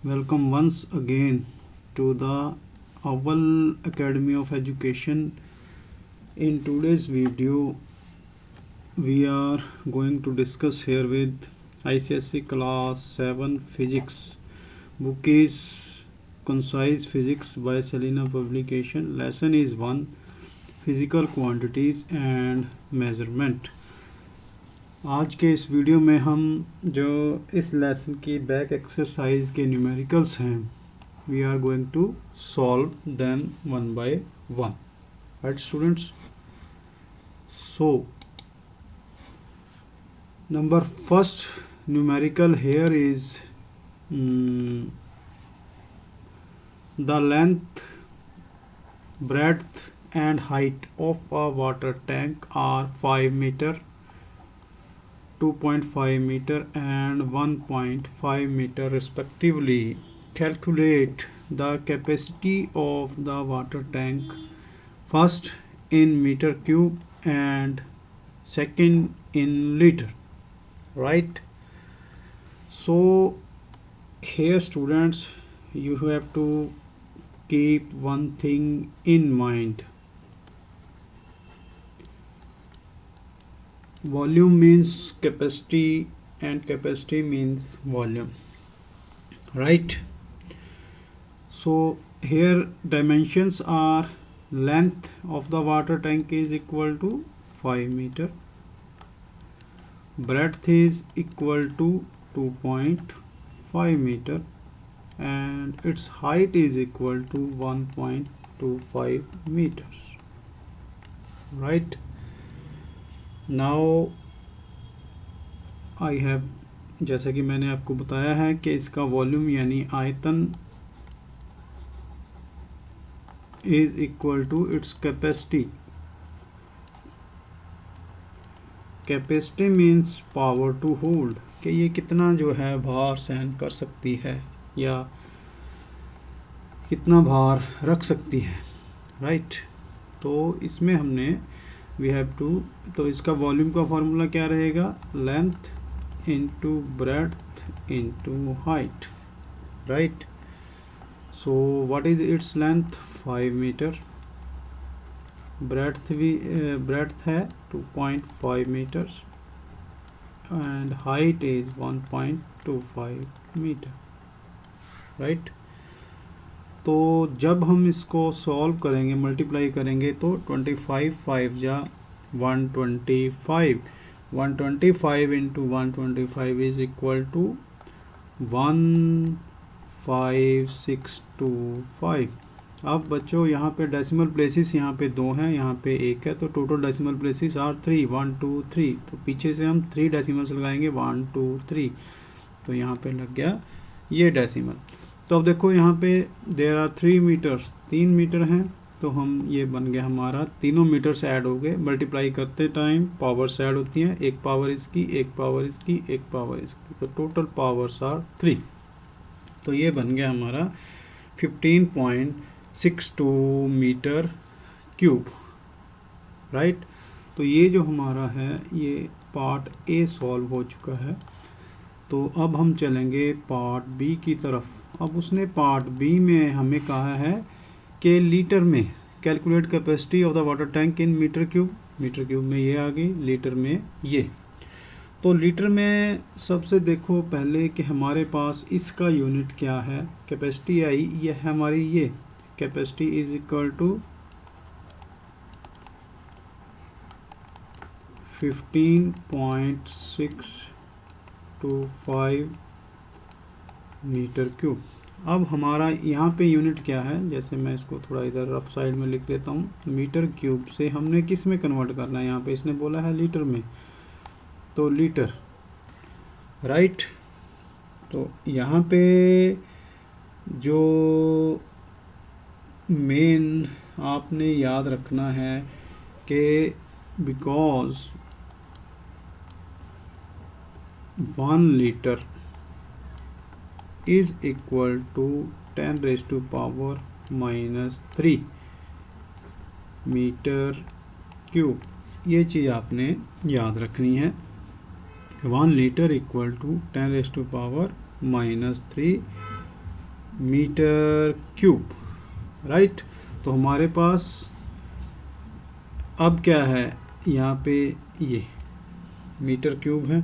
Welcome once again to the Owl Academy of Education. In today's video, we are going to discuss here with ICSE Class 7 Physics. Book is Concise Physics by Selena Publication. Lesson is 1 Physical Quantities and Measurement. आज के इस video में हम जो इस lesson की back exercise के numericals हैं we are going to solve them one by one. Right students, so number first numerical here is the length, breadth and height of a water tank are 5 meter, 2.5 meter and 1.5 meter respectively. Calculate the capacity of the water tank, first in meter cube and second in liter. Right? So here students, you have to keep one thing in mind. Volume means capacity and capacity means volume, right? So here dimensions are length of the water tank is equal to 5 meter, breadth is equal to 2.5 meter and its height is equal to 1.25 meters, right? Now I have, जैसा कि मैंने आपको बताया है कि इसका volume यानी आयतन is equal to its capacity. Capacity means power to hold, कि ये कितना जो है भार सहन कर सकती है या कितना भार रख सकती है. राइट? तो इसमें हमने वी हैव टू, तो इसका वॉल्यूम का फॉर्मूला क्या रहेगा? Length into breadth into height. Right? So what is its length? 5 metre. Breadth है 2.5 metres and height is 1.25 metre. Right? तो जब हम इसको सॉल्व करेंगे, मल्टीप्लाई करेंगे, तो 25 5 जा 125. 125 इंटू 125 इज इक्वल टू 15625. अब बच्चों यहाँ पे डेसिमल प्लेसेस यहाँ पे 2 हैं, यहाँ पे 1 है, तो टोटल डेसिमल प्लेसेस आर 3. 1 2 3. तो पीछे से हम 3 डेसिमल्स लगाएंगे, 1 2 3. तो यहाँ पे लग गया ये डेसिमल. तो अब देखो यहाँ पे देयर आर 3 मीटर्स, 3 मीटर हैं, तो हम ये बन गया हमारा, तीनों मीटर से ऐड हो गए. मल्टीप्लाई करते टाइम पावर्स ऐड होती हैं, एक पावर इसकी, एक पावर इसकी, एक पावर इसकी, तो टोटल पावर्स आर 3. तो ये बन गया हमारा 15.62 मीटर क्यूब. राइट? तो ये जो हमारा है ये पार्ट ए सॉल्व हो चुका है. तो अब हम चलेंगे पार्ट बी की तरफ. अब उसने पार्ट बी में हमें कहा है कि लीटर में calculate capacity of the water tank in metre cube. Metre cube में ये आ गई, लीटर में ये. तो लीटर में सबसे देखो पहले कि हमारे पास इसका यूनिट क्या है. कैपेसिटी आई, ये है हमारी, ये capacity is equal to 15.625 metre cube. अब हमारा यहाँ पे यूनिट क्या है, जैसे मैं इसको थोड़ा इधर रफ साइड में लिख लेता हूँ. मीटर क्यूब से हमने किस में कन्वर्ट करना है, यहाँ पे इसने बोला है लीटर में, तो लीटर. राइट? तो यहाँ पे जो मेन आपने याद रखना है कि because 1 litre is equal to 10 raised to power minus 3 metre cube. ये चीज़ आपने याद रखनी है. 1 litre equal to 10 raised to power minus 3 metre cube, right. तो हमारे पास अब क्या है, यहाँ पे ये मीटर क्यूब है,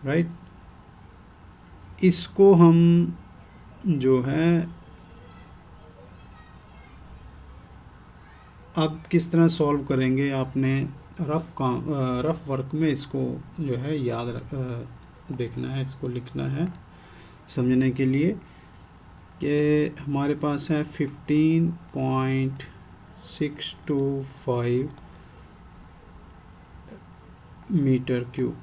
राइट। इसको हम जो है अब किस तरह सॉल्व करेंगे, आपने रफ वर्क में इसको जो है देखना है, इसको लिखना है समझने के लिए कि हमारे पास है 15.625 मीटर क्यूब,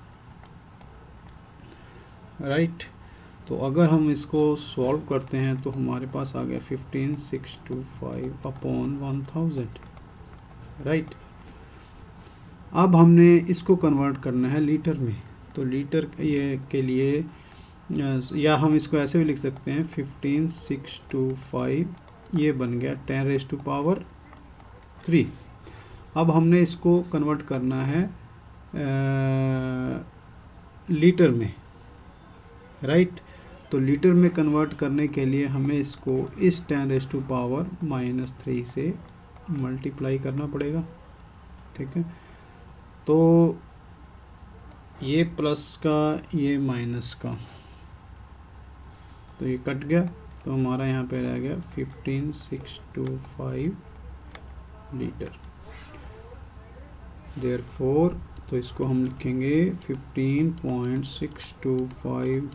राइट। तो अगर हम इसको सॉल्व करते हैं तो हमारे पास आ गया 15,625 अपॉन 1000, राइट। अब हमने इसको कन्वर्ट करना है लीटर में। तो लीटर के लिए या हम इसको ऐसे भी लिख सकते हैं 15,625, ये बन गया 10⁻³ अब हमने इसको कन्वर्ट करना है लीटर में, राइट। तो लीटर में कन्वर्ट करने के लिए हमें इसको इस 10⁻³ से मल्टीप्लाई करना पड़ेगा, ठीक है। तो ये प्लस का, ये माइनस का, तो ये कट गया, तो हमारा यहाँ पे रह गया 15,625 लीटर। देयरफॉर तो इसको हम लिखेंगे 15.625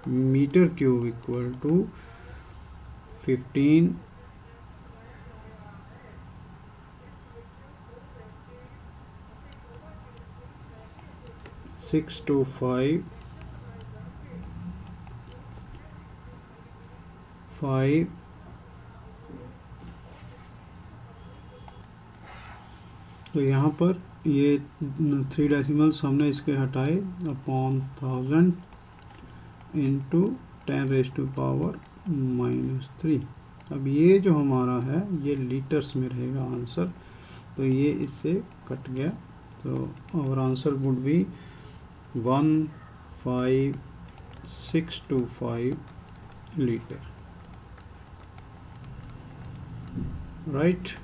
मीटर क्यूब इक्वल टू 15,625 तो यहाँ पर ये 3 डेसिमल्स हमने इसके हटाए, अपॉन 1000 इंटू 10⁻³ अब ये जो हमारा है ये लीटर्स में रहेगा आंसर, तो ये इससे कट गया, तो और answer would B 15,625 litre, right.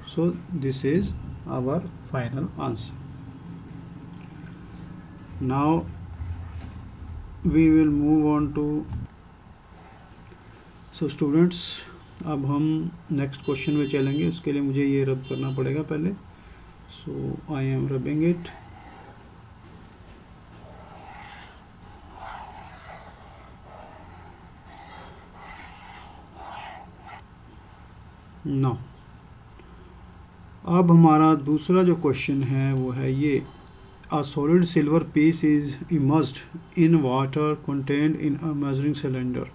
So this is our final answer. Now we will move on to, so students अब हम नेक्स्ट क्वेश्चन में चलेंगे, उसके लिए मुझे ये रब करना पड़ेगा पहले, so I am rubbing it. Now अब हमारा दूसरा जो क्वेश्चन है वो है ये, a solid silver piece is immersed in water contained in a measuring cylinder.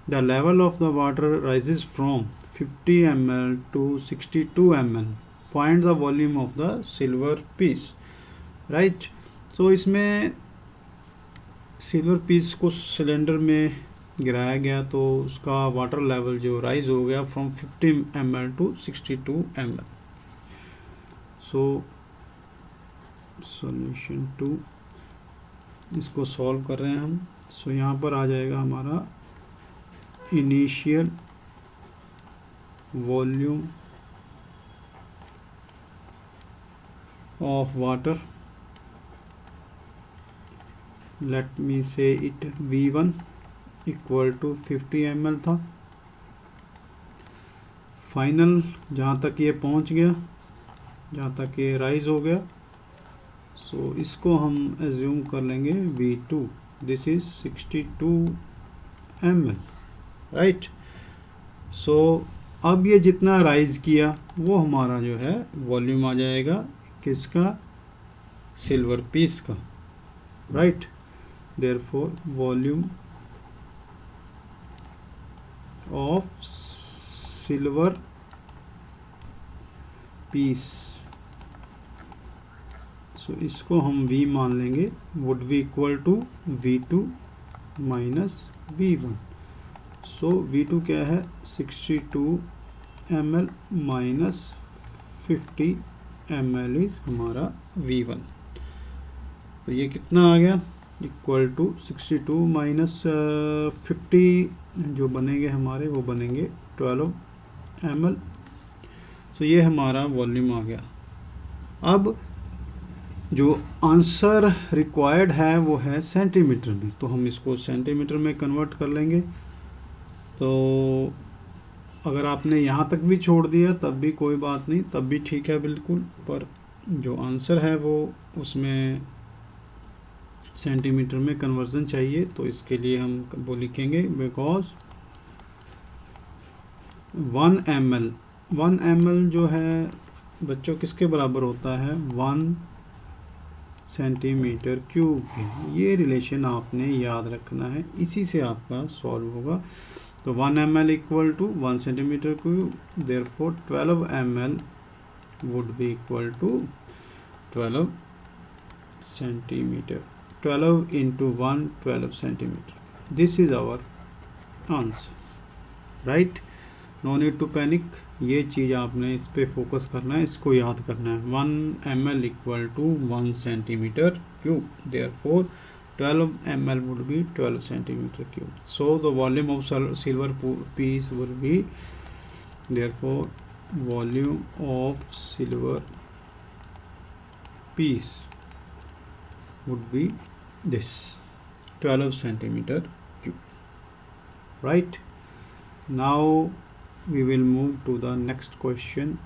The level of the water rises from 50 ml to 62 ml. Find the volume of the silver piece. Right? So इसमें silver piece को cylinder में गिराया गया, तो उसका water level जो rise हो गया from 50 ml to 62 ml. So solution 2, इसको सॉल्व कर रहे हैं हम। सो यहाँ पर आ जाएगा हमारा initial volume of water, let me say it V1 equal to 50 ml था। फाइनल जहाँ तक ये पहुँच गया, जहाँ तक ये राइज हो गया, सो इसको हम एज्यूम कर लेंगे V2, this is 62 ml, right. So अब ये जितना राइज किया वो हमारा जो है वॉल्यूम आ जाएगा किसका, सिल्वर पीस का, right. Therefore volume of silver piece, so इसको हम V मान लेंगे, would be equal to V2 minus V1। So V2 क्या है, 62 ml माइनस 50 ml इज हमारा V1। तो ये कितना आ गया, इक्वल टू 62 माइनस 50 जो बनेंगे हमारे वो बनेंगे 12 ml। तो ये हमारा वॉल्यूम आ गया। अब जो आंसर रिक्वायर्ड है वो है सेंटीमीटर में, तो हम इसको सेंटीमीटर में कन्वर्ट कर लेंगे। तो अगर आपने यहाँ तक भी छोड़ दिया तब भी कोई बात नहीं, तब भी ठीक है बिल्कुल, पर जो आंसर है वो उसमें सेंटीमीटर में कन्वर्जन चाहिए। तो इसके लिए हम वो लिखेंगे बिकॉज 1 ml जो है बच्चों किसके बराबर होता है, 1 सेंटीमीटर क्यूब के। ये रिलेशन आपने याद रखना है, इसी से आपका सॉल्व होगा। तो 1 ml equal to 1 centimetre cube, therefore 12 ml would be equal to 12 centimeter, 12 into 1 12 centimeter. This is our answer, right? No need to panic, ये चीज़ आपने इस पे फोकस करना है, इसको याद करना है। 1 ml equal to 1 centimetre cube, therefore 12 ml would be 12 centimeter cube. So the volume of silver piece will be, therefore volume of silver piece would be this 12 centimeter cube, right? Now we will move to the next question,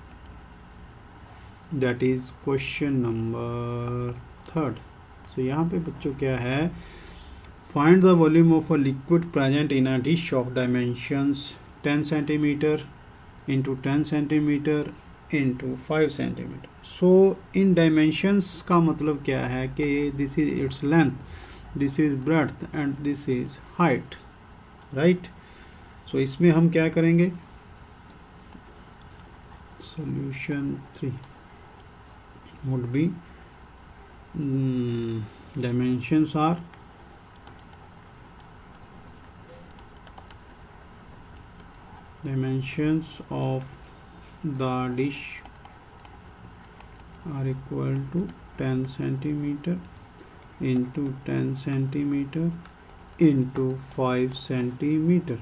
that is question number 3rd. So यहाँ पे बच्चों क्या है, find the volume of a liquid present in a dish of dimensions 10 centimeter into 10 centimeter into 5 centimeter. So in dimensions का मतलब क्या है कि this is its length, this is breadth and this is height, right? So इसमें हम क्या करेंगे, solution 3 would be dimensions are dimensions of the dish are equal to 10 centimeter into 10 centimeter into 5 centimeter.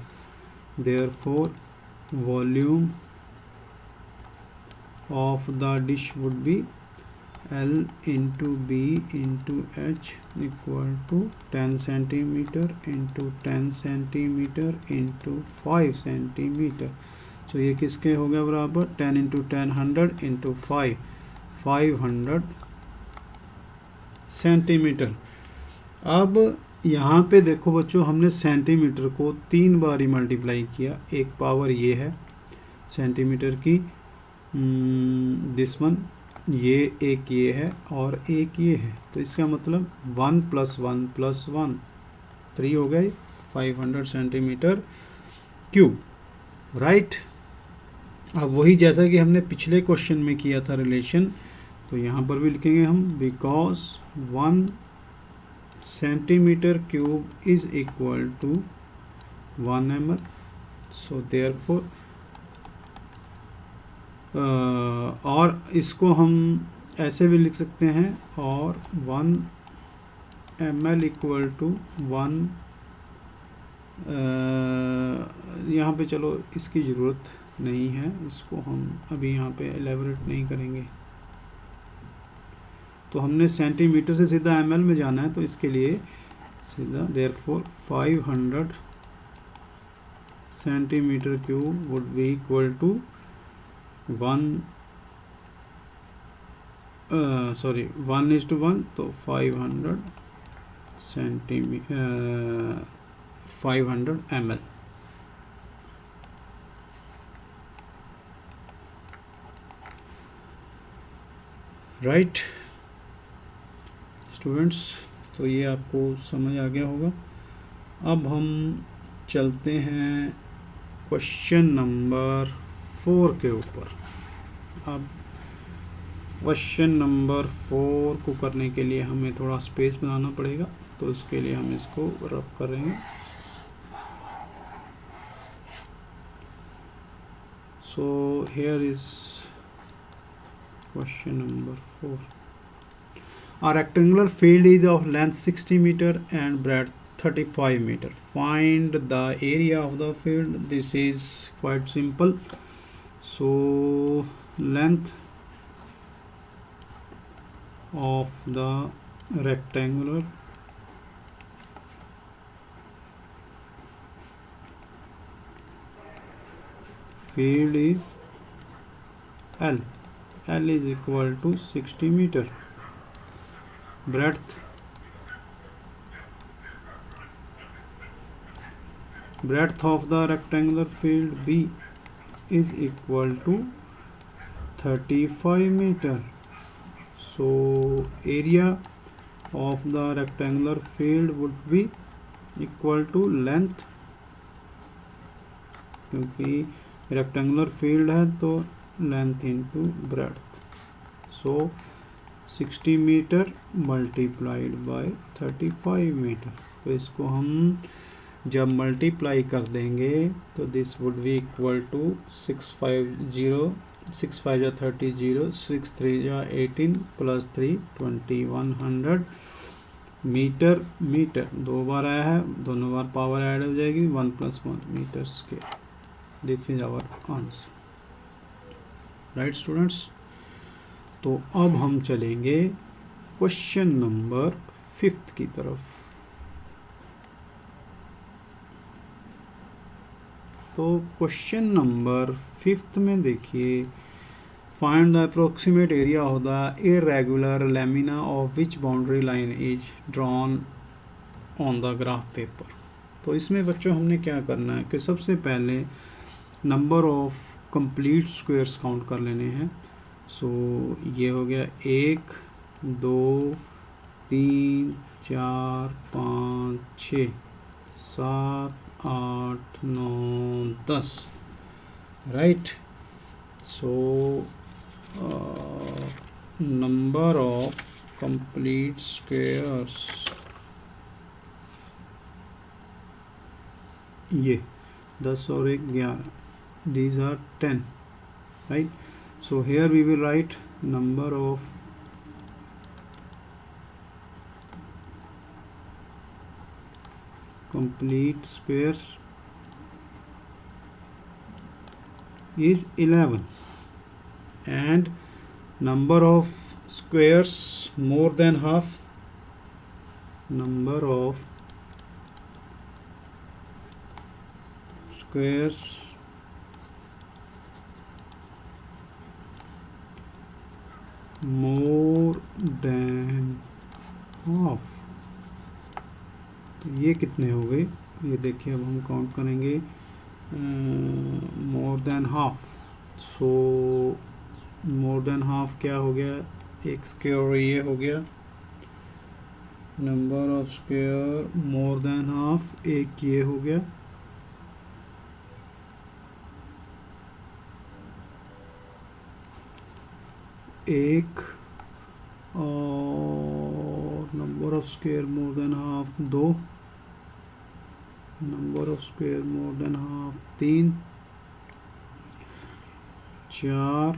Therefore volume of the dish would be L into B into H equal to 10 centimeter into 10 centimeter into 5 centimeter. So ये किसके हो गया बराबर, 10 into 10 100 into 5 500 centimetre. अब यहाँ पे देखो बच्चों, हमने सेंटीमीटर को 3 बार ही मल्टीप्लाई किया, एक पावर ये है सेंटीमीटर की, दिस वन, ये एक ये है और एक ये है, तो इसका मतलब 1 + 1 + 1 3 हो गए 500 सेंटीमीटर क्यूब, राइट। अब वही जैसा कि हमने पिछले क्वेश्चन में किया था रिलेशन, तो यहाँ पर भी लिखेंगे हम because 1 centimetre cube is equal to 1 ml। So therefore और इसको हम ऐसे भी लिख सकते हैं, और 1 ml इक्वल टू 1, यहाँ पे चलो इसकी ज़रूरत नहीं है, इसको हम अभी यहाँ पे एलेबोरेट नहीं करेंगे। तो हमने सेंटीमीटर से सीधा ml में जाना है, तो इसके लिए सीधा therefore 500 centimetre cube would be equal to 1 1:1, तो 500 ml। राइट स्टूडेंट्स, तो ये आपको समझ आ गया होगा। अब हम चलते हैं क्वेश्चन नंबर 4 के ऊपर। अब क्वेश्चन नंबर 4 को करने के लिए हमें थोड़ा स्पेस बनाना पड़ेगा, तो इसके लिए हम इसको रब करेंगे। So here is question number 4। A rectangular field is of length 60 meter and breadth 35 meter. Find the area of the field. This is quite simple. So length of the rectangular field is L. L is equal to 60 meter. Breadth of the rectangular field B is equal to 35 meter. So area of the rectangular field would be equal to length, क्योंकि rectangular field है तो length into breadth. So 60 metre multiplied by 35 metre. तो इसको हम जब multiply कर देंगे तो this would be equal to 6 5 जा 30, 6 3 जा 18 प्लस 3 2100 मीटर. दो बार आया है, दोनों बार पावर ऐड हो जाएगी. 1 + 1 metre square. This is our answer. Right students. तो अब हम चलेंगे क्वेश्चन नंबर 5 की तरफ. तो क्वेश्चन नंबर 5 में देखिए, find the approximate area of the irregular lamina of which boundary line is drawn on the graph paper. तो इसमें बच्चों हमने क्या करना है कि सबसे पहले number of complete squares count कर लेने हैं. सो ये हो गया 1 2 3 4 5 6 7 8 9 10. Right. So number of complete squares ये 10 और 1 11. These are 10. Right. So here we will write number of complete squares is 11 and number of squares more than half, number of squares more than half. तो ये कितने हो गए, ये देखिए. अब हम काउंट करेंगे मोर देन हाफ. सो मोर देन हाफ क्या हो गया, एक स्क्वायर ये हो गया. Number of square more than half एक ये हो गया. एक और number of square more than half 2, number of square more than half 3 4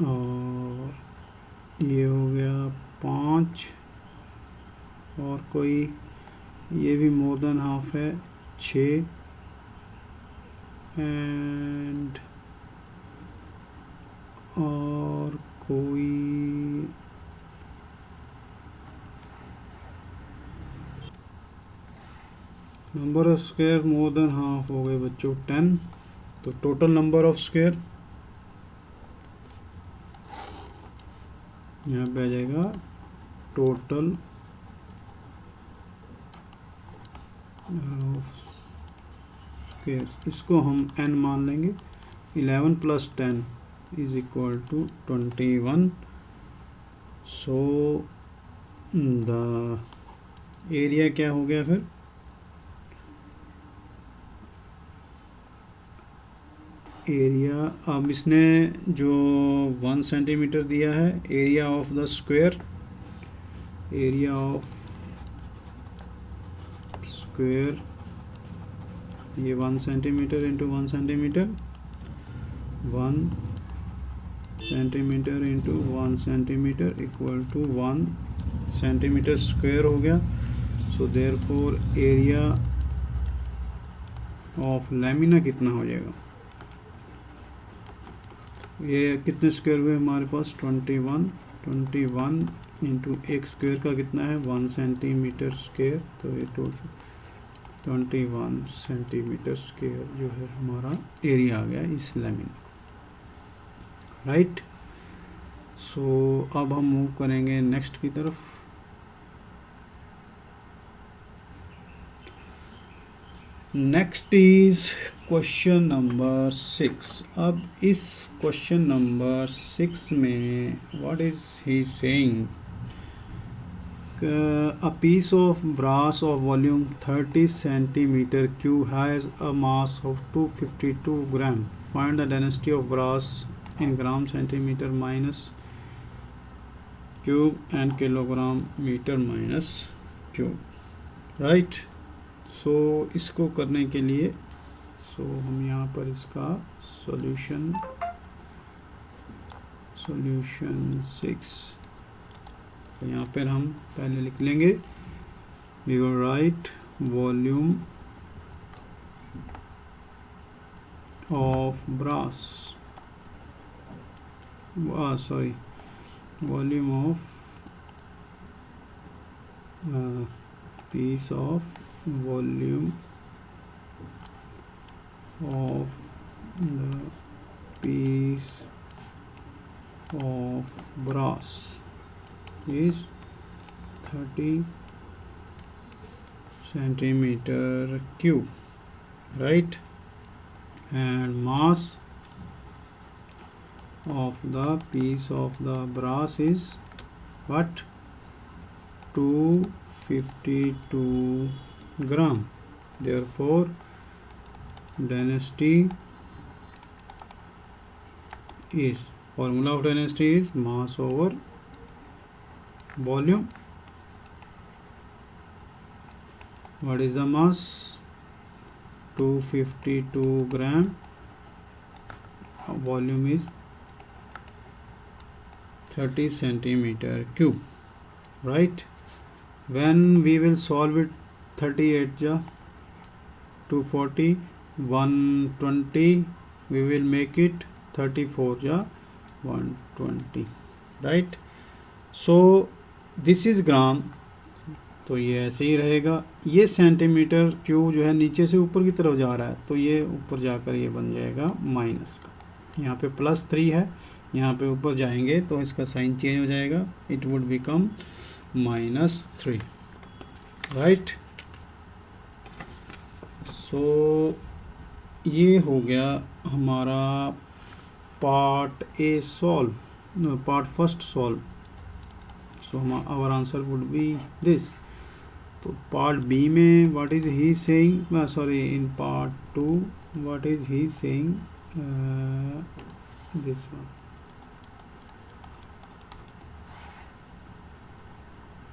और ये हो गया 5 और कोई ये भी मोर देन हाफ है 6 एंड और कोई number of square more than half हो गए बच्चों 10. तो टोटल नंबर ऑफ स्क्वायर यहाँ पे आ जाएगा टोटल ऑफ स्क्वायर. इसको हम n मान लेंगे. 11 + 10 is equal to 21. So the area क्या हो गया फिर, एरिया. अब इसने जो 1 सेंटीमीटर दिया है, area of the square, area of square ये 1 centimetre into 1 centimetre 1 centimetre into 1 centimetre equal to 1 centimetre square हो गया. So therefore area of lamina कितना हो जाएगा? ये कितने स्क्वायर हुए हमारे पास? 21 इंटू एक स्क्वायर का कितना है? 1 सेंटीमीटर स्क्वायर. तो ये टोटल 21 सेंटीमीटर स्क्वायर जो है हमारा एरिया आ गया इस लैमिना. राइट. सो अब हम मूव करेंगे नेक्स्ट की तरफ. Next is question number 6. अब इस क्वेश्चन नंबर 6 में what is he saying? A piece of brass of volume 30 centimeter cube has a mass of 252 gram. Find the density of brass in gram centimeter minus cube and kilogram meter minus cube. Right. So इसको करने के लिए हम यहाँ पर इसका solution 6 यहाँ पर हम पहले लिख लेंगे. We will write volume of brass, sorry volume of piece of volume of the piece of brass is 30 centimeter cube, right? And mass of the piece of the brass is what? 252 gram. Therefore density is, formula of density is mass over volume. What is the mass? 252 gram. Volume is 30 centimeter cube, right? When we will solve it, 38 ja 240, 120, we will make it 34 ja 120, right? So this is ग्राम, तो ये ऐसे ही रहेगा. ये centimetre cube जो है नीचे से ऊपर की तरफ जा रहा है, तो ये ऊपर जाकर ये बन जाएगा माइनस का. यहाँ पे +3 है, यहाँ पे ऊपर जाएंगे तो इसका साइन चेंज हो जाएगा. It would become -3, right. So ये हो गया हमारा part A solve, part first solve. So our answer would be this. तो पार्ट बी में what is he saying, sorry in part 2 what is he saying this one.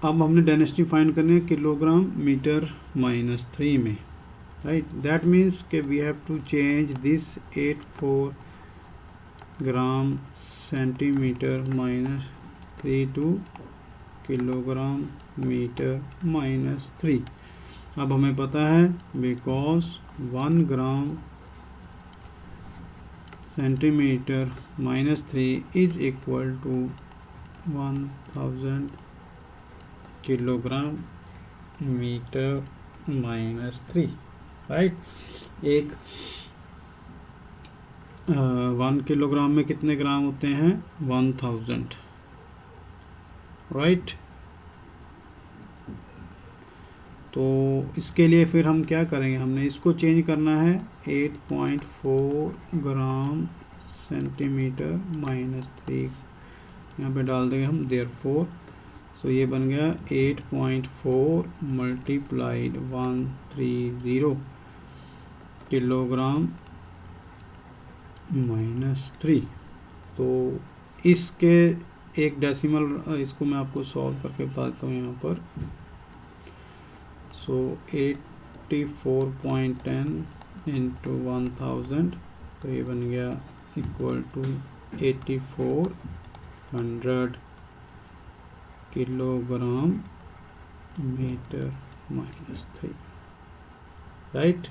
अब हमने density find करनी है किलोग्राम मीटर -3 में, right. That means कि we have to change this 84 gram centimetre -3 to kilogram metre -3. अब हमें पता है because 1 gram centimetre -3 is equal to 1000 kilogram metre -3, right. एक 1 किलोग्राम में कितने ग्राम होते हैं? 1000, राइट. तो इसके लिए फिर हम क्या करेंगे? हमने इसको चेंज करना है 8.4 ग्राम सेंटीमीटर -3 यहाँ पे डाल देंगे हम. देयरफॉर सो ये बन गया 8.4 मल्टीप्लाइड 130 किलोग्राम -3. तो इसके एक डेसिमल, इसको मैं आपको सॉल्व करके बता देता हूँ यहाँ पर. सो 84.10 इंटू 1000, तो ये बन गया equal to 8400 kilogram metre minus 3, right.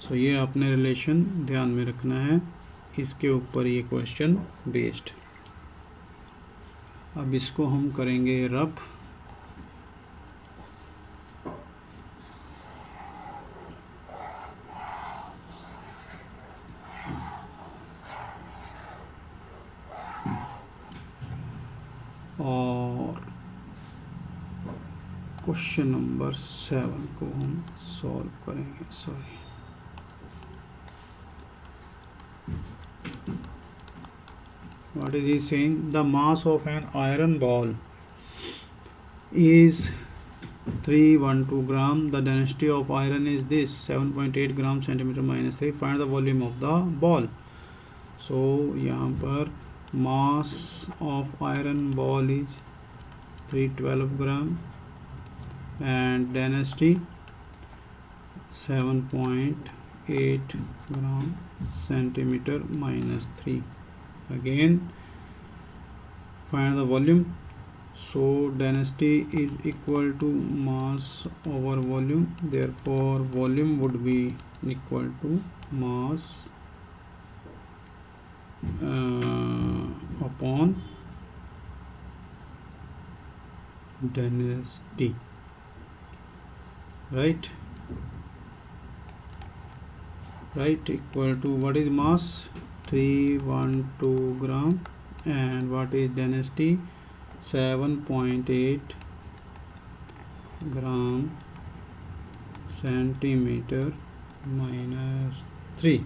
So ये आपने रिलेशन ध्यान में रखना है, इसके ऊपर ये क्वेश्चन बेस्ड। अब इसको हम करेंगे रफ। और क्वेश्चन नंबर 7 को हम सॉल्व करेंगे। Sorry, what is he saying? The mass of an iron ball is 312 gram. The density of iron is this 7.8 gram centimeter minus 3. Find the volume of the ball. So यहाँ पर mass of iron ball is 312 gram and density 7.8 gram centimeter minus 3. Again find the volume. So density is equal to mass over volume, therefore volume would be equal to mass upon density, right, equal to what is mass 312 gram and what is density 7.8 gram centimeter minus 3,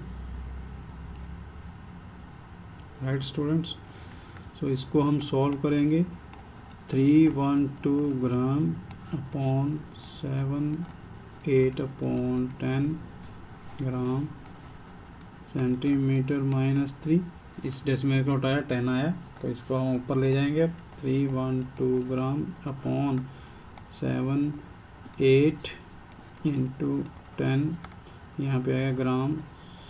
right students. So इसको हम solve करेंगे। 312 gram upon 8 upon 10 gram centimetre minus 3, इस decimal का उठाया 10 आया तो इसको हम ऊपर ले जाएंगे। 312 ग्राम अपॉन 8 इंटू 10, यहाँ पे आया ग्राम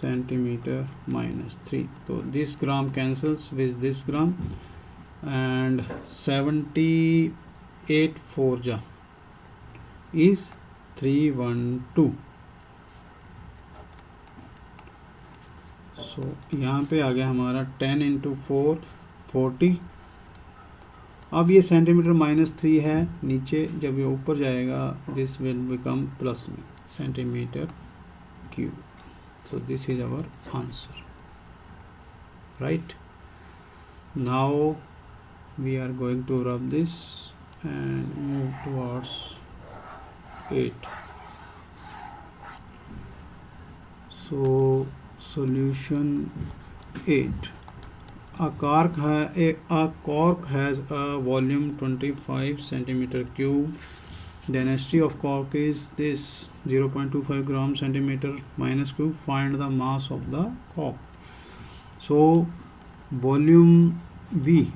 सेंटीमीटर माइनस 3, तो this gram cancels with this gram and 78 4 जा इज 312। सो यहाँ पे आ गया हमारा 10 इंटू 4 40। अब ये सेंटीमीटर माइनस 3 है नीचे, जब ये ऊपर जाएगा दिस विल बिकम प्लस में centimetre cube. So this is our answer, right? Now we are going to rub this and move towards 8. So solution 8. A cork has a volume 25 centimeter cube. Density of cork is this 0.25 gram centimeter minus cube. Find the mass of the cork. So volume V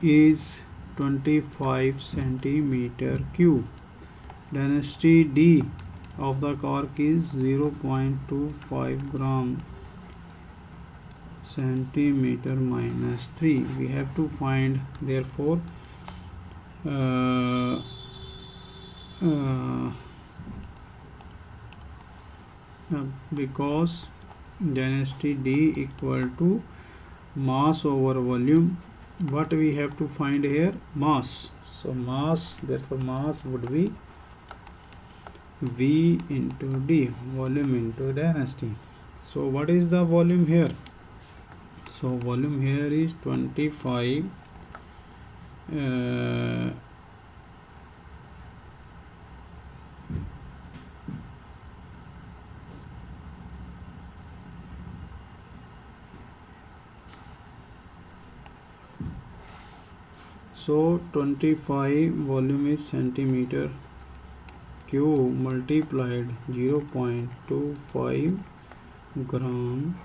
is 25 centimeter cube. Density D of the cork is 0.25 gram centimeter minus 3. We have to find, therefore because density D equal to mass over volume, what we have to find here? Mass. So mass, therefore mass would be V into D, volume into density. So what is the volume here? So volume here is 25 so 25 volume is centimeter cube multiplied 0.25 gram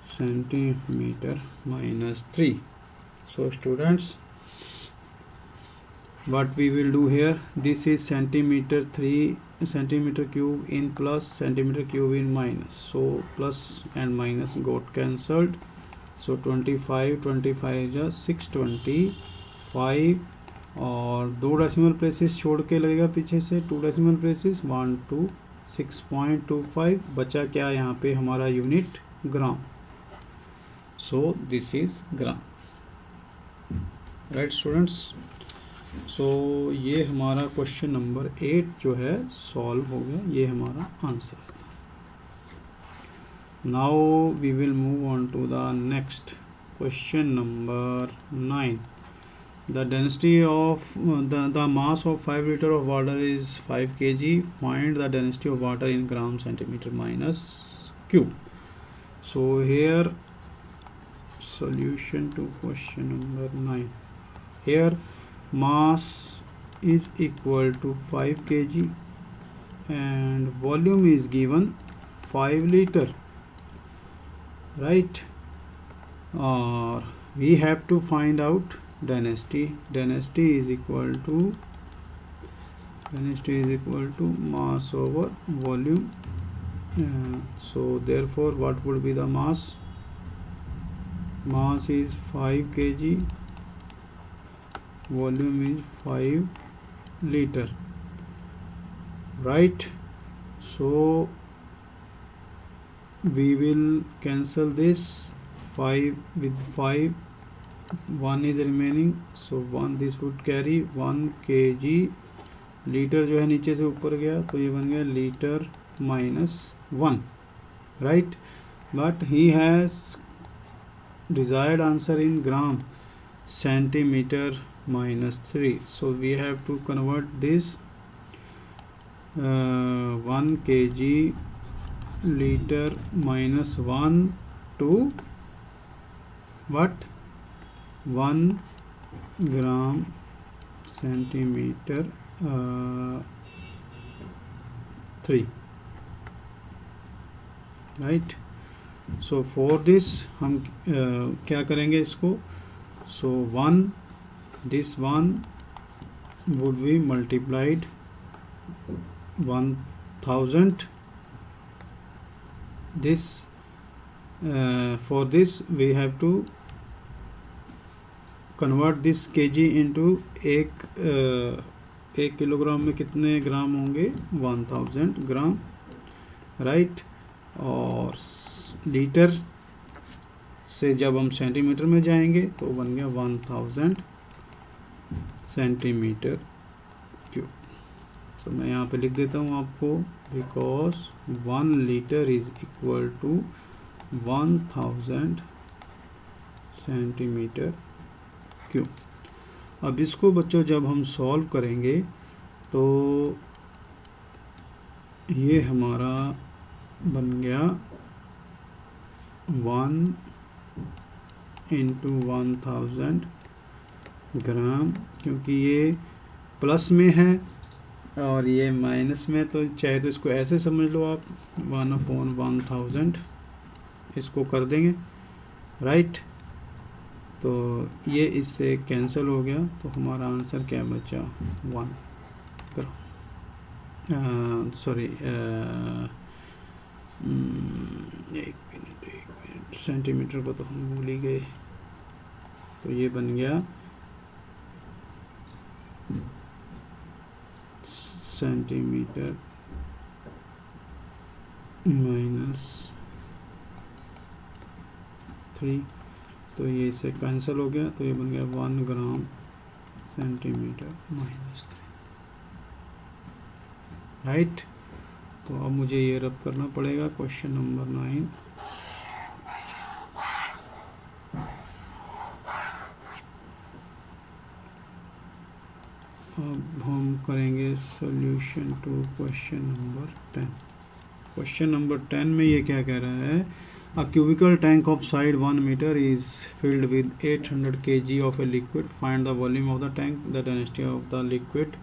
centimeter minus 3. So students, what we will do here, this is centimeter 3 centimeter cube in plus, centimeter cube in minus, so plus and minus got cancelled, so 25 is 625 और 2 decimal places छोड़ के लगेगा पीछे से 2 decimal places 1 2 6.25 बचा क्या यहाँ पे हमारा unit gram, so this is gram, right students. So ये हमारा क्वेश्चन नंबर 8 जो है सॉल्व हो गया, ये हमारा आंसर था। Now we will move on to the next question number 9। The density of the mass of 5 liter of water is 5 kg. Find the density of water in gram centimeter minus cube. So here solution to question number 9. Here mass is equal to 5 kg and volume is given 5 liter, right? Or we have to find out density is equal to mass over volume, so therefore what would be the mass is 5 kg, volume is 5 liter, right? So we will cancel this 5 with 5, 1 is remaining, so 1 this would carry 1 kg, litre जो है नीचे से ऊपर गया तो ये बन गया litre -1, right? But he has desired answer in gram centimetre -3, so we have to convert this 1 kg liter -1 to what? 1 gram centimeter 3, right? So for this हम क्या करेंगे इसको, so 1 this 1 would be multiplied 1000, this for this we have to convert this kg into एक kilogram में कितने ग्राम होंगे 1000 ग्राम, right? और litre से जब हम सेंटीमीटर में जाएंगे तो बन गया 1000 सेंटीमीटर क्यूब। तो मैं यहाँ पे लिख देता हूँ आपको, because 1 litre is equal to 1000 centimetre cube. अब इसको बच्चों जब हम सॉल्व करेंगे तो ये हमारा बन गया 1 इंटू 1000 ग्राम, क्योंकि ये प्लस में है और ये माइनस में, तो चाहे तो इसको ऐसे समझ लो आप 1/1000 इसको कर देंगे, राइट? तो ये इससे कैंसिल हो गया, तो हमारा आंसर क्या बचा 1 ग्राम, सॉरी एक मिनट सेंटीमीटर को तो हम भूल ही गए, तो ये बन गया सेंटीमीटर -3, तो ये इससे कैंसिल हो गया, तो ये बन गया 1 ग्राम सेंटीमीटर -3, राइट? तो अब मुझे ये रब करना पड़ेगा क्वेश्चन नंबर 9। अब हम करेंगे solution to question number 10। Question number 10 में ये क्या कह रहा है, A cubical tank of side 1 meter is filled with 800 kg of a liquid. Find the volume of the tank, the density of the liquid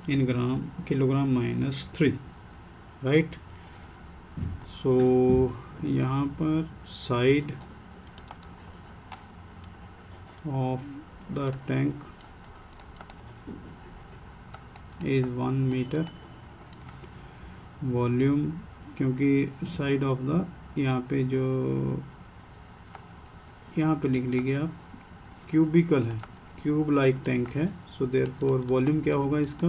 in kilogram -3, right? So यहाँ पर side of the tank is 1 metre. Volume क्योंकि side of the यहाँ पे जो यहाँ पे लिख लीजिए आप क्यूबिकल है, क्यूब लाइक टैंक है, सो देयरफॉर वॉल्यूम क्या होगा इसका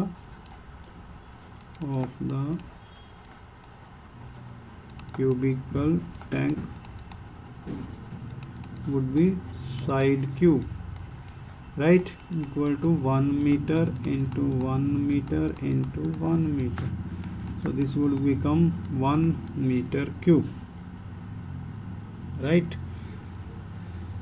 of the cubical tank would be side cube, right, equal to 1 metre into 1 metre into 1 metre, so this would become 1 meter cube, right?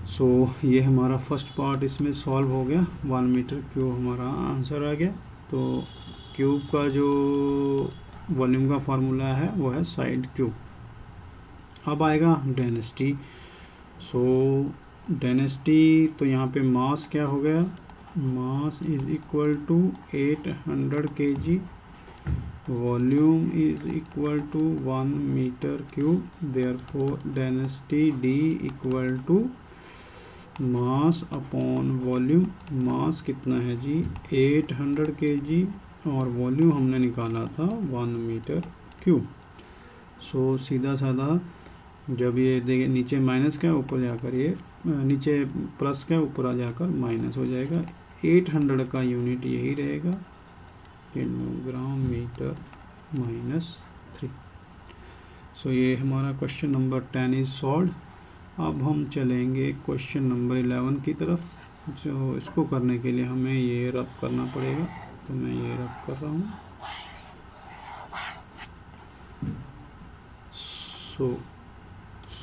so ये हमारा first part इसमें solve हो गया, 1 metre cube हमारा answer आ गया। तो क्यूब का जो वॉल्यूम का फार्मूला है वो है साइड क्यूब। अब आएगा डेंसिटी। सो डेंसिटी तो यहाँ पे मास क्या हो गया, mass is equal to 800 kg, volume is equal to 1 meter cube, therefore density D equal to mass upon volume। मास कितना है जी 800 kg और वॉल्यूम हमने निकाला था 1 मीटर क्यूब। सो सीधा साधा जब ये देखिए नीचे माइनस का ऊपर जाकर ये नीचे प्लस का ऊपर आ जाकर माइनस हो जाएगा। 800 का यूनिट यही रहेगा, किलोग्राम मीटर -3। सो ये हमारा क्वेश्चन नंबर 10 इज सॉल्व। अब हम चलेंगे क्वेश्चन नंबर 11 की तरफ। जो इसको करने के लिए हमें ये रब करना पड़ेगा, तो मैं ये रब कर रहा हूँ। सो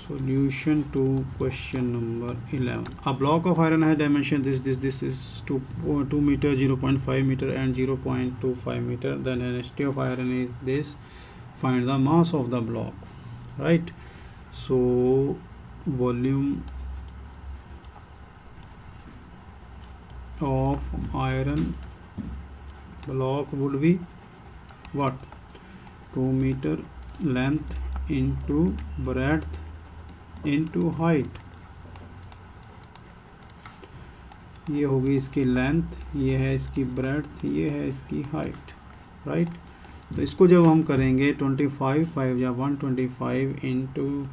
solution to question number 11, a block of iron has dimension this is 2 meter, 0.5 meter and 0.25 meter. The density of iron is this, find the mass of the block, right? So volume of iron block would be what, 2 meter length into breadth into height। ये होगी इसकी length, ये है इसकी breadth, ये है इसकी height, right. तो इसको जब हम करेंगे 25 5 या 125 into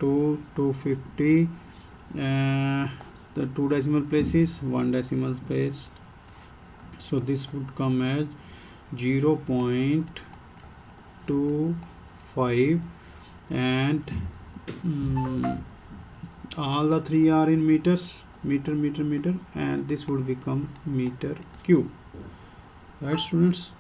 250 the 2 decimal places 1 decimal place, so this would come as 0.25 and all the three are in meters, meter meter meter, and this would become meter cube, right students?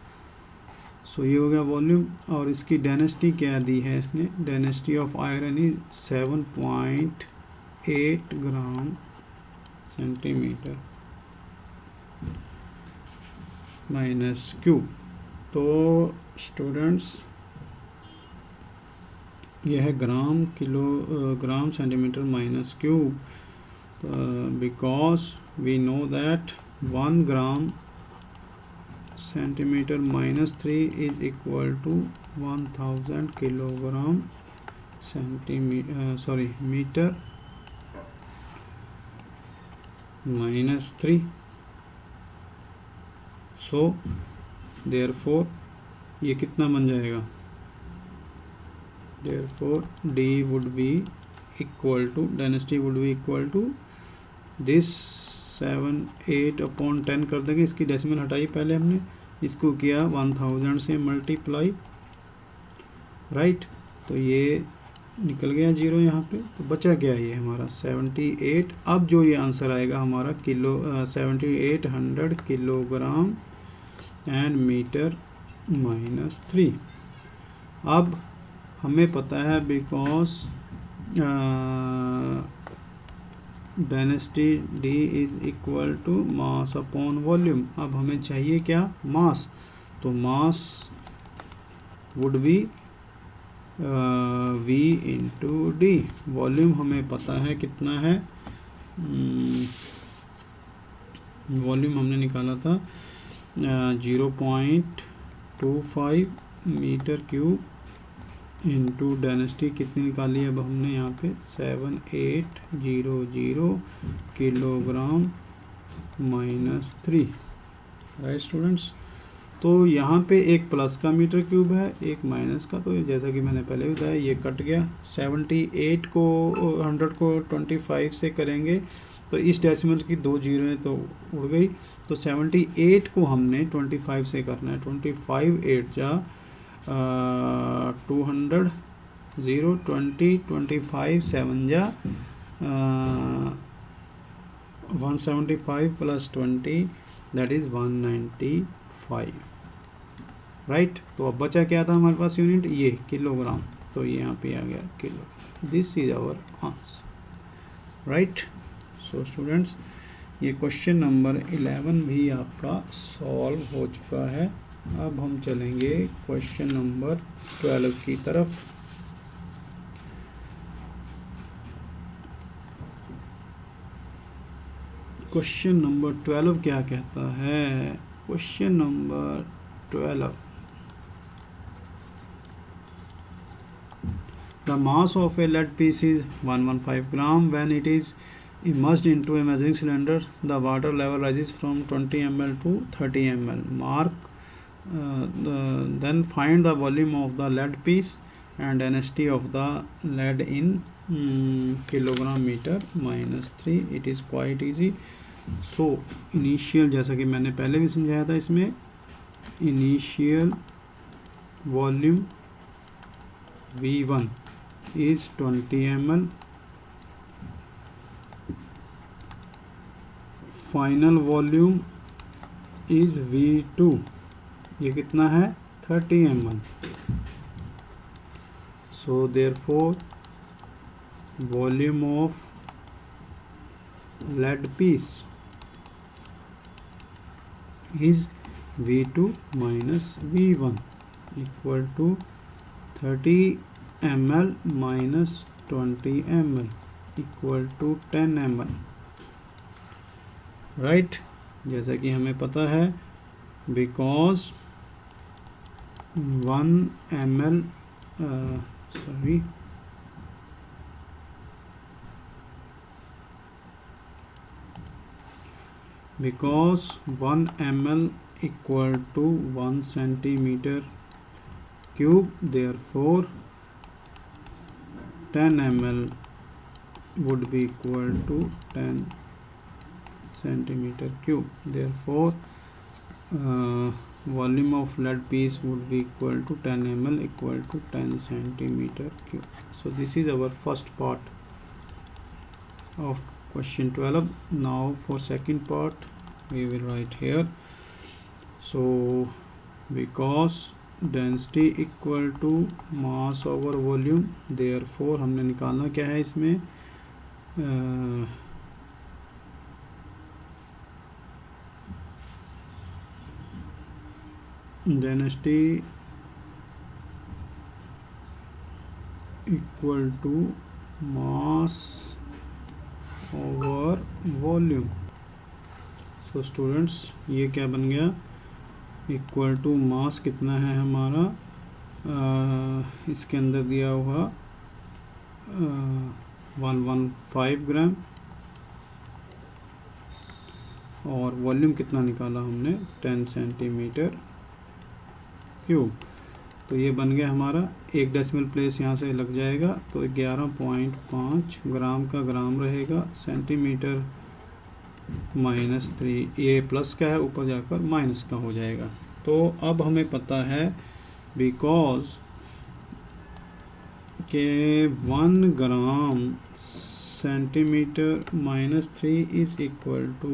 सो ये हो गया volume. और इसकी डेंसिटी क्या दी है इसने, density of iron is 7.8 gram centimetre minus cube. तो स्टूडेंट्स यह है gram kilo gram centimetre minus cube, because we know that 1 gram centimetre -3 is equal to 1000 kilogram metre -3। So therefore ये कितना बन जाएगा, therefore D would be equal to, density would be equal to this 7 8 upon 10 कर देंगे। इसकी decimal हटाई पहले हमने, इसको किया 1000 से मल्टीप्लाई, राइट। तो ये निकल गया जीरो यहाँ पे, तो बचा क्या ये हमारा 78। अब जो ये आंसर आएगा हमारा 7800 किलोग्राम एंड मीटर -3। अब हमें पता है because density D is equal to mass upon volume. अब हमें चाहिए क्या, मास। तो mass would be V into D। Volume हमें पता है कितना है, वॉल्यूम हमने निकाला था 0.25 मीटर क्यूब इंटू डेंसिटी कितनी निकाली है अब हमने यहाँ पे 7800 किलोग्राम -3, राइट स्टूडेंट्स। तो यहाँ पे एक प्लस का मीटर क्यूब है, एक माइनस का, तो जैसा कि मैंने पहले बताया ये कट गया। 78 को 100 को 25 से करेंगे तो इस डेसिमल की 2 जीरो है तो उड़ गई, तो 78 को हमने 25 से करना है। 25 8 जा 200, 0 20 25 7 जा 175 प्लस 20 दैट इज़ 195, राइट। तो अब बचा क्या था हमारे पास यूनिट, ये किलोग्राम, तो ये यहाँ पे आ गया kilo. This is our answer, right. So students, ये क्वेश्चन नंबर 11 भी आपका सॉल्व हो चुका है। अब हम चलेंगे क्वेश्चन नंबर 12 की तरफ। क्वेश्चन नंबर 12 क्या कहता है? Question number 12, the mass of a lead piece is 115 gram. When it is immersed into a measuring cylinder, the water level rises from 20 ml to 30 ml. Then find the volume of the lead piece and density of the lead in kilogram meter minus 3. It is quite easy. So initial, जैसा कि मैंने पहले भी समझाया था, इसमें initial volume V1 is 20 ml, final volume is V2, ये कितना है 30 ml। So therefore volume of lead piece is V2 minus V1 equal to 30 ml minus 20 ml equal to 10 ml, right. जैसा कि हमें पता है, because 1 ml because 1 ml equal to 1 centimeter cube, therefore 10 ml would be equal to 10 centimeter cube. Therefore volume of lead piece would be equal to 10 ml equal to 10 centimeter cube. So this is our first part of question 12. Now for second part we will write here. So because density equal to mass over volume, therefore हमने निकालना क्या है इसमें, density equal to mass over volume. So students, ये क्या बन गया, equal to मास कितना है हमारा, इसके अंदर दिया हुआ 115 ग्राम, और वॉल्यूम कितना निकाला हमने 10 सेंटीमीटर क्यूब। तो ये बन गया हमारा, एक डेसिमल प्लेस यहाँ से लग जाएगा, तो 11.5 ग्राम का ग्राम रहेगा, सेंटीमीटर -3, ये प्लस का है, ऊपर जाकर माइनस का हो जाएगा। तो अब हमें पता है बिकॉज के 1 gram centimetre -3 is equal to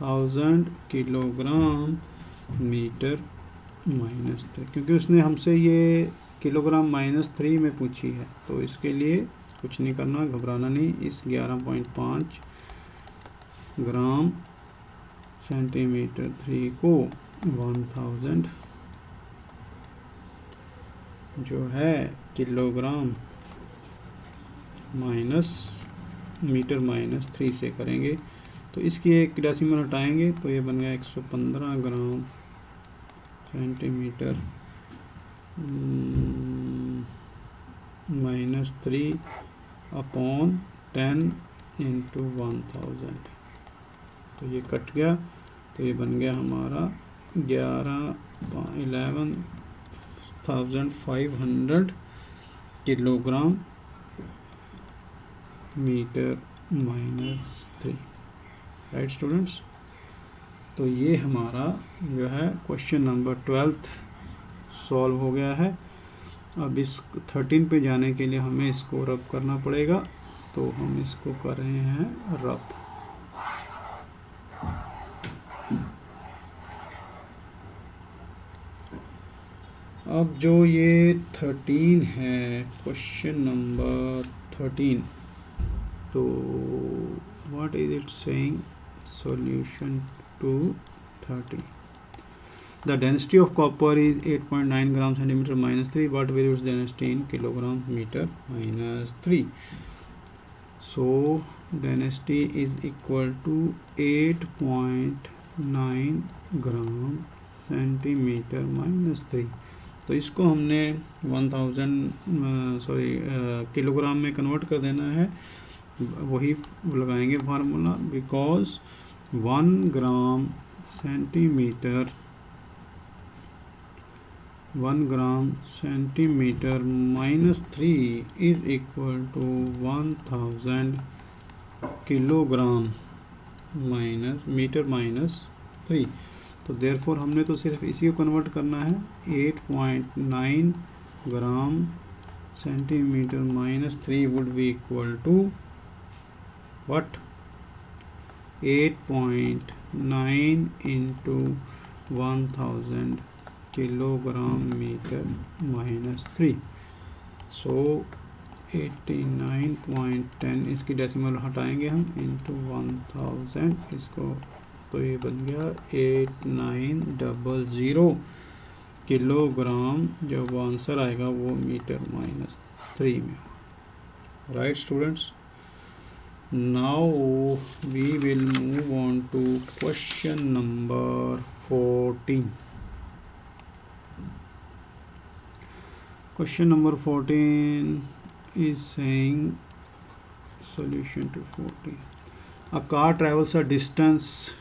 1000 kilogram metre -3, क्योंकि उसने हमसे ये किलोग्राम -3 में पूछी है, तो इसके लिए कुछ नहीं करना, घबराना नहीं। इस 11.5 ग्राम सेंटीमीटर 3 को 1000 जो है किलोग्राम मीटर -3 से करेंगे, तो इसकी एक डेसिमल हटाएंगे तो ये बन गया 115 ग्राम सेंटीमीटर -3 अपॉन 10 इंटू 1000, तो ये कट गया। तो ये बन गया हमारा 11,500 kilogram metre minus 3। Right students, तो ये हमारा जो है क्वेश्चन नंबर 12 सॉल्व हो गया है। अब इस 13 पे जाने के लिए हमें इसको रब करना पड़ेगा, तो हम इसको कर रहे हैं रब। अब जो ये 13 है, क्वेश्चन नंबर 13, तो what is it saying? Solution to 13। The density of copper is 8.9 gram centimeter minus 3. What will its density in kilogram meter minus 3? So density is equal to 8.9 gram centimeter minus 3। तो इसको हमने 1000 kilogram में convert कर देना है। वही लगाएंगे formula, because 1 gram centimetre 1 gram centimeter minus 3 is equal to 1000 kilogram minus metre minus 3। तो देयरफॉर हमने तो सिर्फ इसी को कन्वर्ट करना है। 8.9 gram centimetre minus 3 would be equal to what? 8.9 into 1000 kilogram metre minus 3। So 89.10, इसकी डेसिमल हटाएंगे हम, इंटू 1000 इसको, तो ये बन गया 8900 किलोग्राम। जब आंसर आएगा वो मीटर माइनस 3 में। Right students, now we will move on to question number 14। Question number 14 is saying, solution to 14. A car travels a distance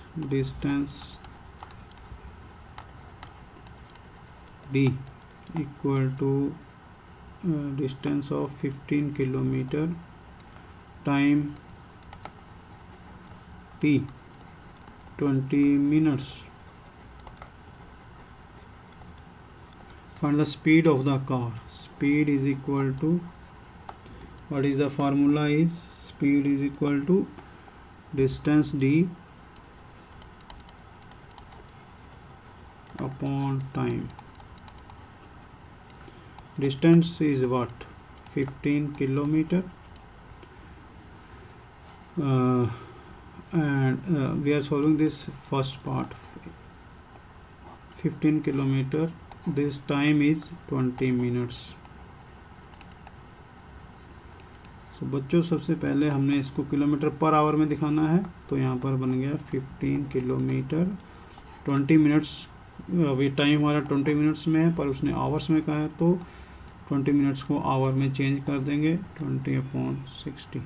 d equal to distance of 15 kilometer time t 20 minutes. Find the speed of the car. Speed is equal to, what is the formula? Is speed is equal to distance d upon time. Distance is what? 15 kilometer, and we are solving this first part, 15 kilometer. This time is 20 minutes. तो बच्चों सबसे पहले हमने इसको kilometre per hour में दिखाना है, तो यहाँ पर बन गया 15 किलोमीटर 20 मिनट्स। अभी टाइम हमारा 20 मिनट्स में है, पर उसने आवर्स में कहा है, तो 20 मिनट्स को आवर में चेंज कर देंगे, 20/60।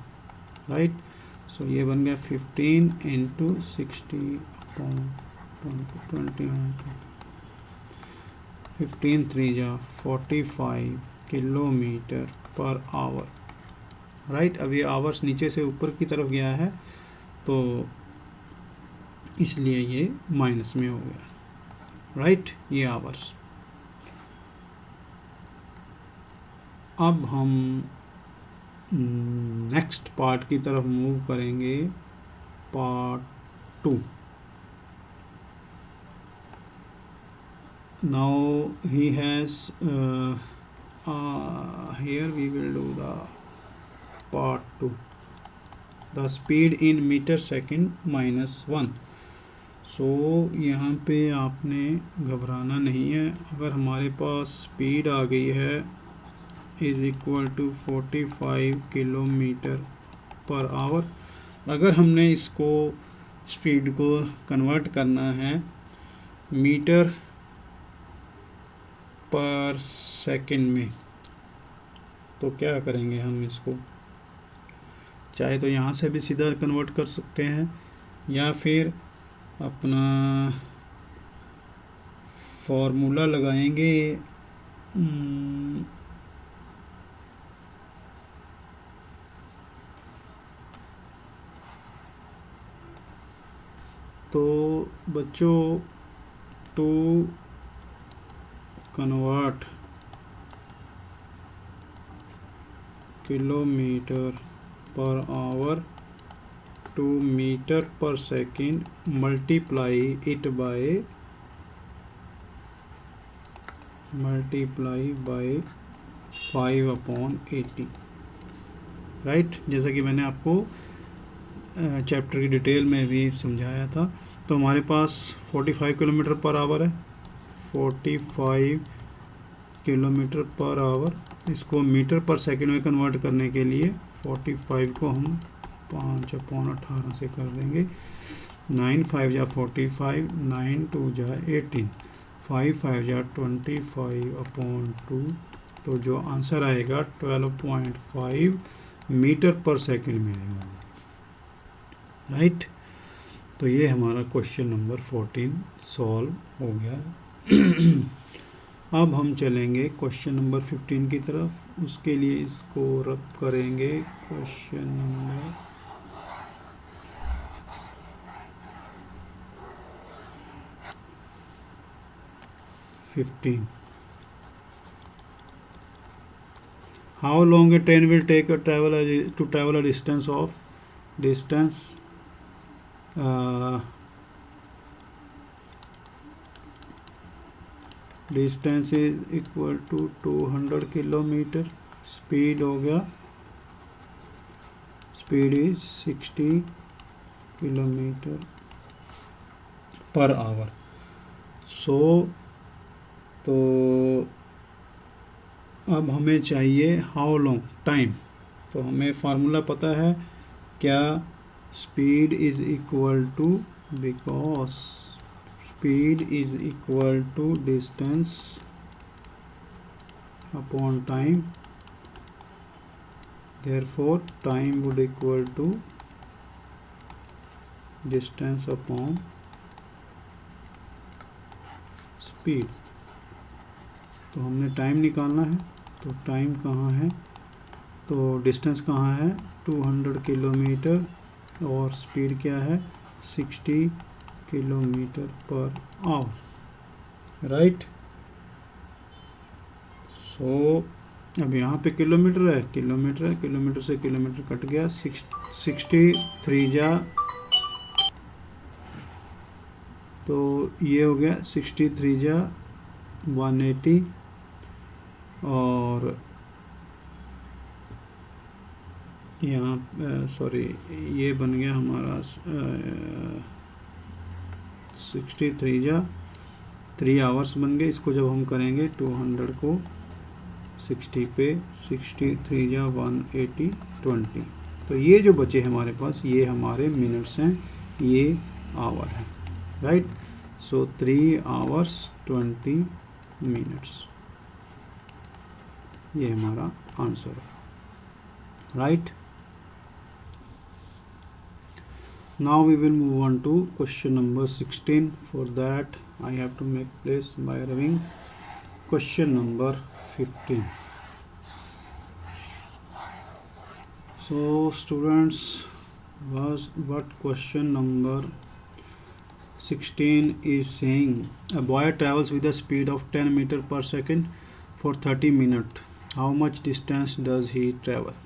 राइट, सो ये बन गया 15 इंटू 60/20। 15 3 जा 45 किलोमीटर पर आवर। राइट, अब ये आवर्स नीचे से ऊपर की तरफ गया है, तो इसलिए ये माइनस में हो गया। राइट, ये आवर्स। अब हम नेक्स्ट पार्ट की तरफ मूव करेंगे, part 2। Now he has here we will do the part 2, the speed in meter second -1। सो यहाँ पे आपने घबराना नहीं है। अगर हमारे पास स्पीड आ गई है is equal to 45 kilometre per hour, अगर हमने इसको स्पीड को कन्वर्ट करना है मीटर पर सेकंड में, तो क्या करेंगे हम इसको? चाहे तो यहाँ से भी सीधा कन्वर्ट कर सकते हैं, या फिर अपना फॉर्मूला लगाएंगे। तो बच्चों, to convert kilometre per hour to metre per second, multiply it by 5/80, right. जैसा कि मैंने आपको चैप्टर की डिटेल में भी समझाया था। तो हमारे पास 45 किलोमीटर पर आवर है, 45 किलोमीटर पर आवर। इसको मीटर पर सेकंड में कन्वर्ट करने के लिए 45 को हम 5/18 से कर देंगे। 9 5 जा 45, 9 2 जा 18, 5 5 जा 25/2। तो जो आंसर आएगा 12.5 मीटर पर सेकंड में आएगा, राइट। तो ये हमारा क्वेश्चन नंबर 14 सॉल्व हो गया। अब हम चलेंगे क्वेश्चन नंबर 15 की तरफ। उसके लिए इसको रब करेंगे। Question number 15। How long a train will take to travel a distance of distance is equal to 200 kilometre. Speed हो गया, speed is 60 kilometre per our. तो अब हमें चाहिए हाउ लॉन्ग टाइम। तो हमें फार्मूला पता है क्या, speed is equal to, because speed is equal to distance upon time, therefore time would equal to distance upon speed। तो हमने टाइम निकालना है। तो टाइम कहाँ है, तो डिस्टेंस कहाँ है, 200 किलोमीटर, और स्पीड क्या है, 60 kilometre per our, right. So अब यहाँ पे किलोमीटर है, किलोमीटर से किलोमीटर कट गया। 63 जा, तो ये हो गया 63 जा 180, और यहाँ सॉरी ये बन गया हमारा 63 जा 3 आवर्स बन गए। इसको जब हम करेंगे 200 को 60 पे, 63 जा 180 20। तो ये जो बचे हमारे पास, ये हमारे मिनट्स हैं, ये आवर है, राइट। सो 3 आवर्स 20 मिनट्स, ये हमारा आंसर है, right. Now we will move on to question number 16. For that I have to make place by having question number 15. So students, what question number 16 is saying, a boy travels with a speed of 10 meter per second for 30 minutes. How much distance does he travel,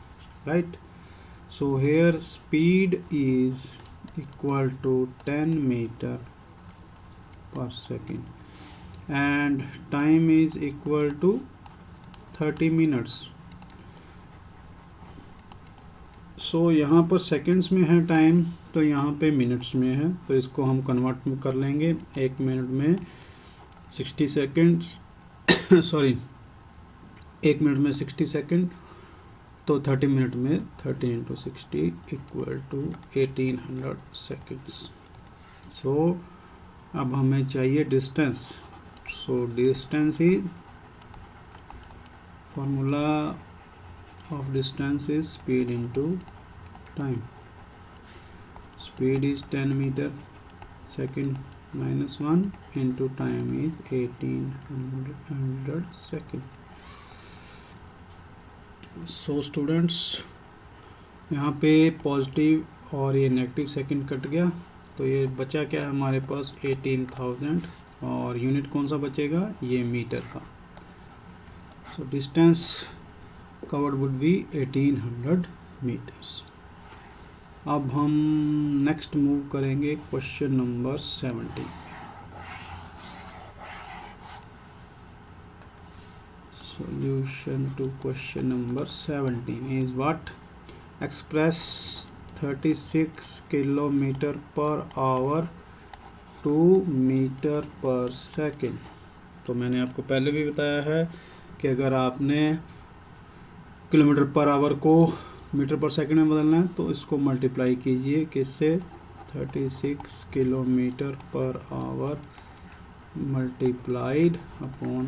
right? So here speed is equal to 10 meter per second and time is equal to 30 minutes. सो यहाँ पर seconds में है time, तो यहाँ पे minutes में है। तो इसको हम कन्वर्ट कर लेंगे। 1 मिनट में 60 सेकेंड्स सॉरी 1 मिनट में 60 सेकेंड, तो 30 मिनट में 30 × 60 इक्वल टू 1800 सेकेंड्स। सो अब हमें चाहिए distance. So distance is, formula of distance is speed into time. Speed is 10 metre, second minus 1 into time is 1800 second. So students, यहाँ पे positive और ये नेगेटिव सेकंड कट गया, तो ये बचा क्या है हमारे पास 18,000, और यूनिट कौन सा बचेगा, ये मीटर का. So distance covered would be 1800 metres. अब हम नेक्स्ट मूव करेंगे question number 70. Solution to question number 17 is what? Express 36 kilometre per hour 2 metre per second. तो मैंने आपको पहले भी बताया है कि अगर आपने किलोमीटर पर आवर को मीटर पर सेकेंड में बदलना है तो इसको मल्टीप्लाई कीजिए किससे, 36 kilometre per our multiplied upon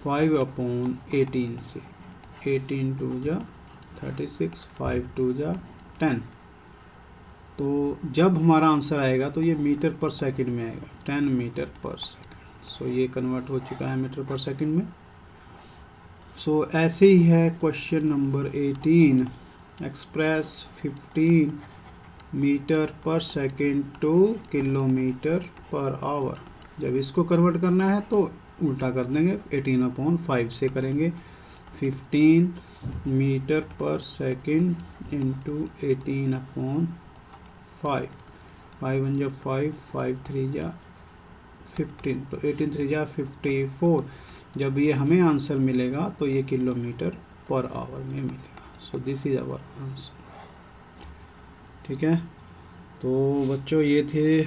5/18 से. 18 टू जा 36, 5 टू जा 10. तो जब हमारा आंसर आएगा तो ये मीटर पर सेकंड में आएगा, 10 मीटर पर सेकंड. सो ये कन्वर्ट हो चुका है मीटर पर सेकंड में. सो ऐसे ही है क्वेश्चन नंबर 18. एक्सप्रेस 15 मीटर पर second two kilometre per our. जब इसको कन्वर्ट करना है तो उल्टा कर देंगे, 18/5 से करेंगे. 15 मीटर पर सेकंड इंटू 18/5. 5 1 जा 5, 5 3 जा 15, तो 18 3 जा 54. जब ये हमें आंसर मिलेगा तो ये किलोमीटर पर आवर में मिलेगा. So this is our answer. ठीक है, तो बच्चों ये थे,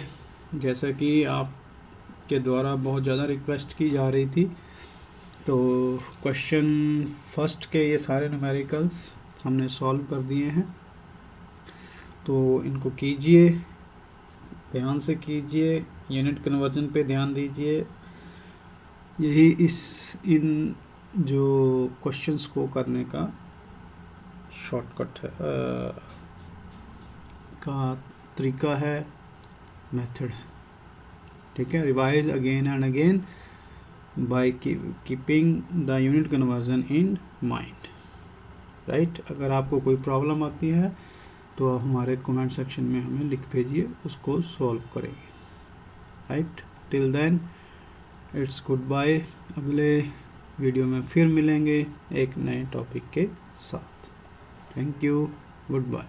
जैसा कि आपके द्वारा बहुत ज़्यादा रिक्वेस्ट की जा रही थी, तो क्वेश्चन फर्स्ट के ये सारे न्यूमेरिकल्स हमने सॉल्व कर दिए हैं. तो इनको कीजिए, ध्यान से कीजिए, यूनिट कन्वर्जन पे ध्यान दीजिए. यही इन जो क्वेश्चंस को करने का शॉर्टकट है, का तरीका है, मेथड है. ठीक है, revise again and again by keeping the unit conversion in mind. Right, अगर आपको कोई प्रॉब्लम आती है तो हमारे कमेंट सेक्शन में हमें लिख भेजिए, उसको सॉल्व करेंगे. Right, till then it's goodbye. अगले वीडियो में फिर मिलेंगे एक नए टॉपिक के साथ. Thank you, good bye.